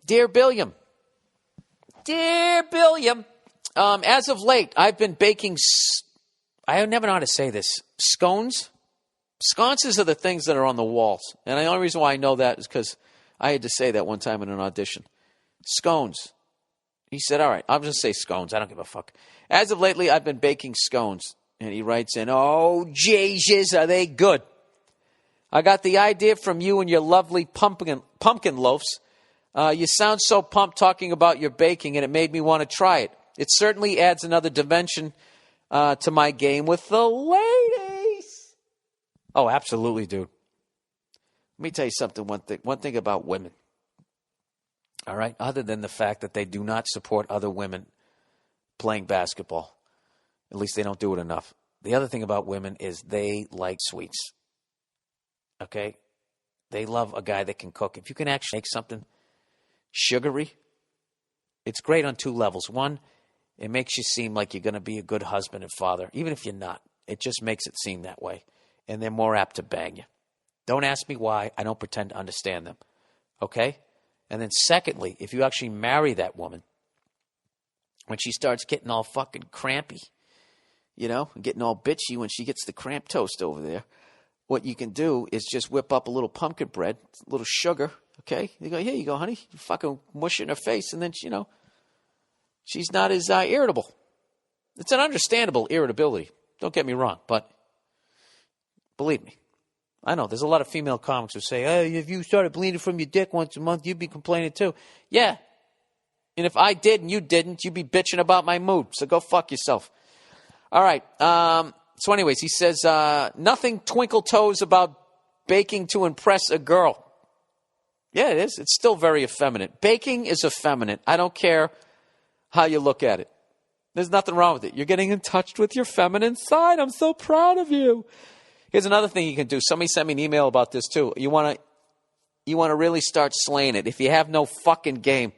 Dear Billiam. Dear Billiam. As of late, I've been baking, I never know how to say this, scones? Sconces are the things that are on the walls. And the only reason why I know that is because I had to say that one time in an audition. Scones. He said, all right, I'll just say scones. I don't give a fuck. As of lately, I've been baking scones. And he writes in, oh, Jesus, are they good? I got the idea from you and your lovely pumpkin loaves. You sound so pumped talking about your baking, and it made me want to try it. It certainly adds another dimension to my game with the ladies. Oh, absolutely, dude. Let me tell you something, one thing about women. All right? Other than the fact that they do not support other women playing basketball. At least they don't do it enough. The other thing about women is they like sweets. Okay? They love a guy that can cook. If you can actually make something sugary, it's great on two levels. One, it makes you seem like you're going to be a good husband and father, even if you're not. It just makes it seem that way. And they're more apt to bang you. Don't ask me why. I don't pretend to understand them. Okay? And then secondly, if you actually marry that woman, when she starts getting all fucking crampy, you know, getting all bitchy when she gets the cramp toast over there, what you can do is just whip up a little pumpkin bread, a little sugar, okay? You go, here you go, honey. You fucking mush it in her face, and then, you know, she's not as irritable. It's an understandable irritability. Don't get me wrong, but believe me, I know there's a lot of female comics who say, hey, if you started bleeding from your dick once a month, you'd be complaining too. Yeah. And if I did and you didn't, you'd be bitching about my mood. So go fuck yourself. All right. So anyways, he says, nothing twinkle toes about baking to impress a girl. Yeah, it is. It's still very effeminate. Baking is effeminate. I don't care how you look at it. There's nothing wrong with it. You're getting in touch with your feminine side. I'm so proud of you. Here's another thing you can do. Somebody sent me an email about this too. You want to really start slaying it. If you have no fucking game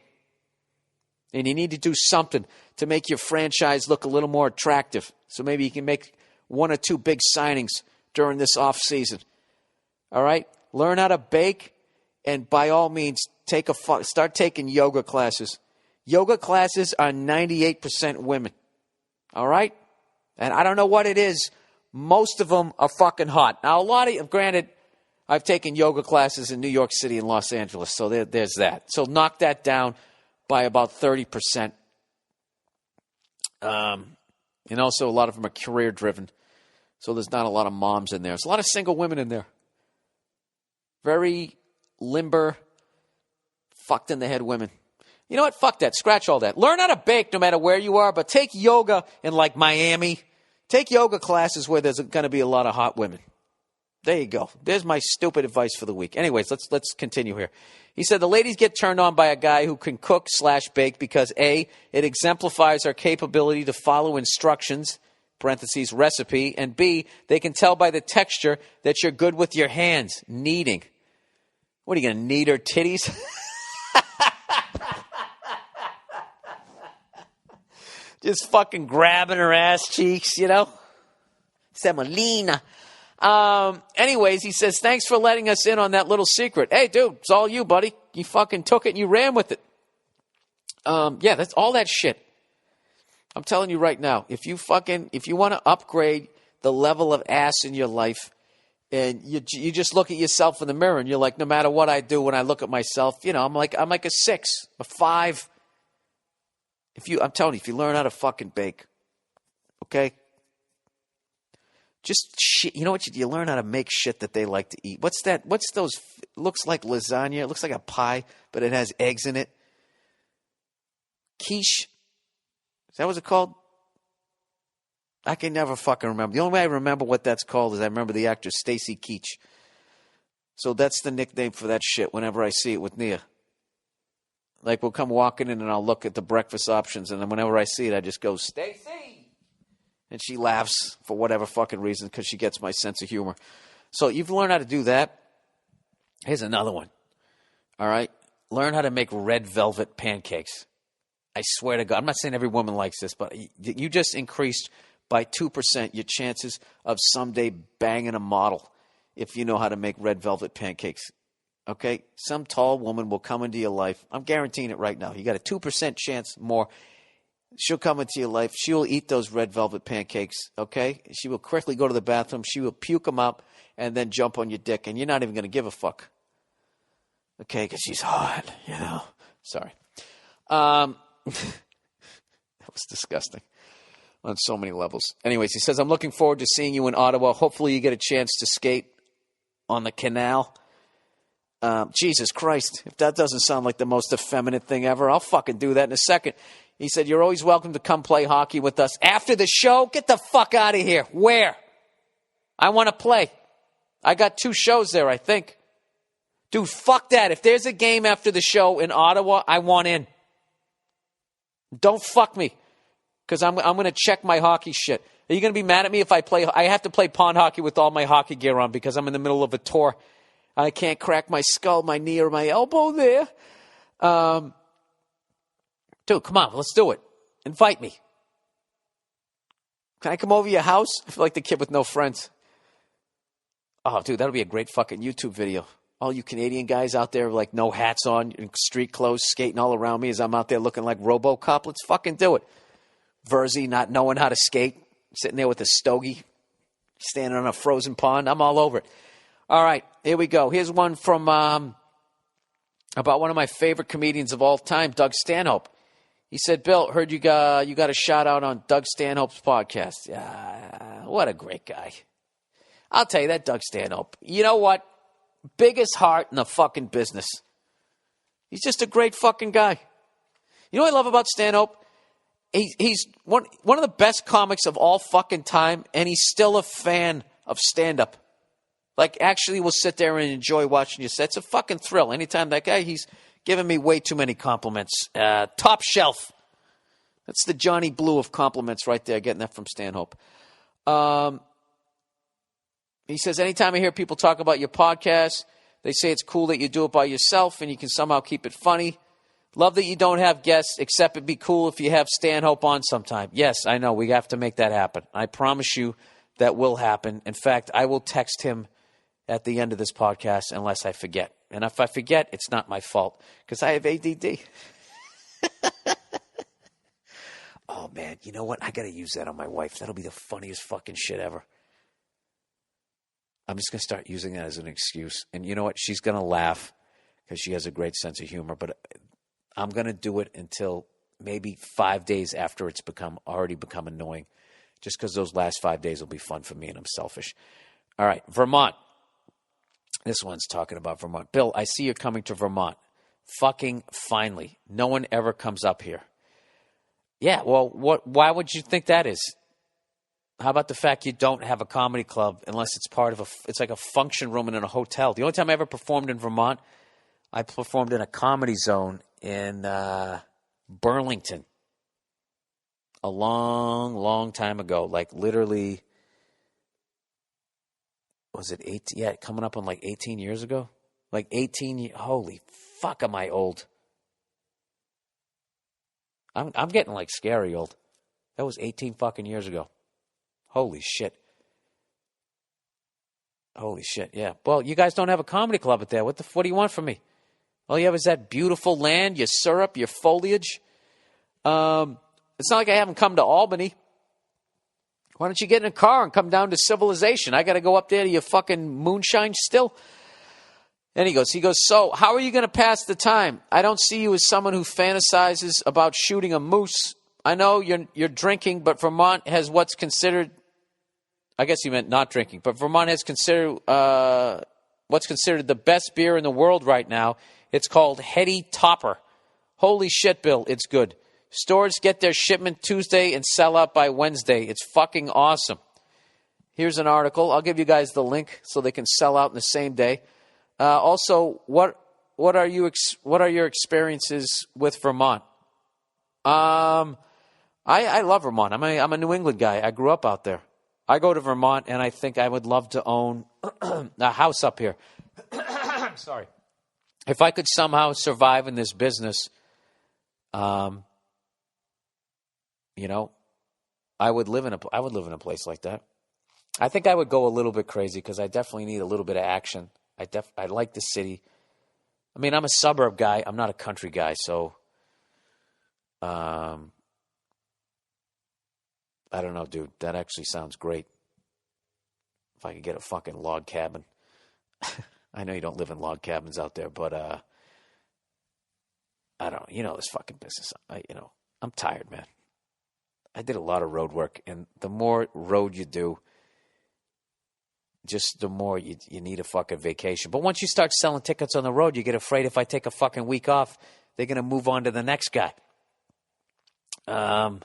and you need to do something to make your franchise look a little more attractive, so maybe you can make one or two big signings during this off season. All right? Learn how to bake, and by all means, start taking yoga classes. Yoga classes are 98% women. All right? And I don't know what it is. Most of them are fucking hot. Now, granted, I've taken yoga classes in New York City and Los Angeles, so there's that. So knock that down by about 30%. And also a lot of them are career-driven, so there's not a lot of moms in there. There's a lot of single women in there. Very limber, fucked-in-the-head women. You know what? Fuck that. Scratch all that. Learn how to bake no matter where you are, but take yoga in, like, Miami. Take yoga classes where there's going to be a lot of hot women. There you go. There's my stupid advice for the week. Anyways, let's continue here. He said the ladies get turned on by a guy who can cook/bake because A, it exemplifies our capability to follow instructions, parentheses, recipe, and B, they can tell by the texture that you're good with your hands, kneading. What, are you going to knead her titties? Just fucking grabbing her ass cheeks, you know? Semolina. Anyways, he says, thanks for letting us in on that little secret. Hey, dude, it's all you, buddy. You fucking took it and you ran with it. Yeah, that's all that shit. I'm telling you right now, if you want to upgrade the level of ass in your life, and you just look at yourself in the mirror and you're like, no matter what I do when I look at myself, you know, I'm like a 6, a 5. I'm telling you, if you learn how to fucking bake, okay? Just shit. You know what? You learn how to make shit that they like to eat. What's that? What's those? It looks like lasagna. It looks like a pie, but it has eggs in it. Quiche. Is that what it's called? I can never fucking remember. The only way I remember what that's called is I remember the actor Stacy Keach. So that's the nickname for that shit whenever I see it with Nia. Like, we'll come walking in and I'll look at the breakfast options, and then whenever I see it, I just go, Stacy! And she laughs for whatever fucking reason because she gets my sense of humor. So you've learned how to do that. Here's another one. All right? Learn how to make red velvet pancakes. I swear to God. I'm not saying every woman likes this, but you just increased by 2% your chances of someday banging a model if you know how to make red velvet pancakes. Okay? Some tall woman will come into your life. I'm guaranteeing it right now. You got a 2% chance more. She'll come into your life. She will eat those red velvet pancakes, okay? She will quickly go to the bathroom. She will puke them up and then jump on your dick, and you're not even going to give a fuck. Okay, because she's hot, Sorry. That was disgusting on so many levels. Anyways, he says, I'm looking forward to seeing you in Ottawa. Hopefully you get a chance to skate on the canal. Jesus Christ, if that doesn't sound like the most effeminate thing ever, I'll fucking do that in a second. He said, you're always welcome to come play hockey with us. After the show, get the fuck out of here. Where? I want to play. I got 2 shows there, I think. Dude, fuck that. If there's a game after the show in Ottawa, I want in. Don't fuck me, because I'm going to check my hockey shit. Are you going to be mad at me if I play? I have to play pond hockey with all my hockey gear on because I'm in the middle of a tour. I can't crack my skull, my knee, or my elbow there. Dude, come on, let's do it. Invite me. Can I come over to your house? I feel like the kid with no friends. Oh, dude, that'll be a great fucking YouTube video. All you Canadian guys out there with like no hats on, in street clothes, skating all around me as I'm out there looking like RoboCop. Let's fucking do it. Verzi not knowing how to skate, sitting there with a stogie, standing on a frozen pond. I'm all over it. All right, here we go. Here's one from about one of my favorite comedians of all time, Doug Stanhope. He said, Bill, heard you got a shout out on Doug Stanhope's podcast. What a great guy. I'll tell you that, Doug Stanhope. You know what? Biggest heart in the fucking business. He's just a great fucking guy. You know what I love about Stanhope? He's one of the best comics of all fucking time, and he's still a fan of stand-up. Like, actually will sit there and enjoy watching your set. It's a fucking thrill. Anytime that guy, he's giving me way too many compliments. Top shelf. That's the Johnny Blue of compliments right there, getting that from Stanhope. He says, anytime I hear people talk about your podcast, they say it's cool that you do it by yourself and you can somehow keep it funny. Love that you don't have guests, except it'd be cool if you have Stanhope on sometime. Yes, I know. We have to make that happen. I promise you that will happen. In fact, I will text him at the end of this podcast unless I forget. And if I forget, it's not my fault because I have ADD. Oh, man. You know what? I got to use that on my wife. That'll be the funniest fucking shit ever. I'm just going to start using that as an excuse. And you know what? She's going to laugh because she has a great sense of humor. But I'm going to do it until maybe 5 days after it's already become annoying. Just because those last 5 days will be fun for me and I'm selfish. All right, Vermont. This one's talking about Vermont. Bill, I see you're coming to Vermont. Fucking finally. No one ever comes up here. Yeah, well, why would you think that is? How about the fact you don't have a comedy club unless it's part of it's like a function room in a hotel? The only time I ever performed in Vermont, I performed in a Comedy Zone in Burlington a long, long time ago. Like literally, was it 18? Yeah, coming up on like 18 years ago. Like 18 years. Holy fuck, am I old? I'm getting like scary old. That was 18 fucking years ago. Holy shit. Holy shit, yeah. Well, you guys don't have a comedy club up there. What do you want from me? All you have is that beautiful land, your syrup, your foliage. It's not like I haven't come to Albany. Why don't you get in a car and come down to civilization? I got to go up there to your fucking moonshine still. And he goes, so how are you going to pass the time? I don't see you as someone who fantasizes about shooting a moose. I know you're drinking, but Vermont has what's considered, I guess he meant not drinking, but Vermont has considered what's considered the best beer in the world right now. It's called Heady Topper. Holy shit, Bill, it's good. Stores get their shipment Tuesday and sell out by Wednesday. It's fucking awesome. Here's an article. I'll give you guys the link so they can sell out in the same day. Also, what are your experiences with Vermont? I love Vermont. I'm a New England guy. I grew up out there. I go to Vermont, and I think I would love to own a house up here. Sorry. If I could somehow survive in this business, I would live in a place like that. I think I would go a little bit crazy because I definitely need a little bit of action. I like the city. I mean, I'm a suburb guy. I'm not a country guy, so I don't know, dude. That actually sounds great. If I could get a fucking log cabin. I know you don't live in log cabins out there, but I don't. You know this fucking business. I'm tired, man. I did a lot of road work, and the more road you do, just the more you need a fucking vacation. But once you start selling tickets on the road, you get afraid if I take a fucking week off, they're going to move on to the next guy.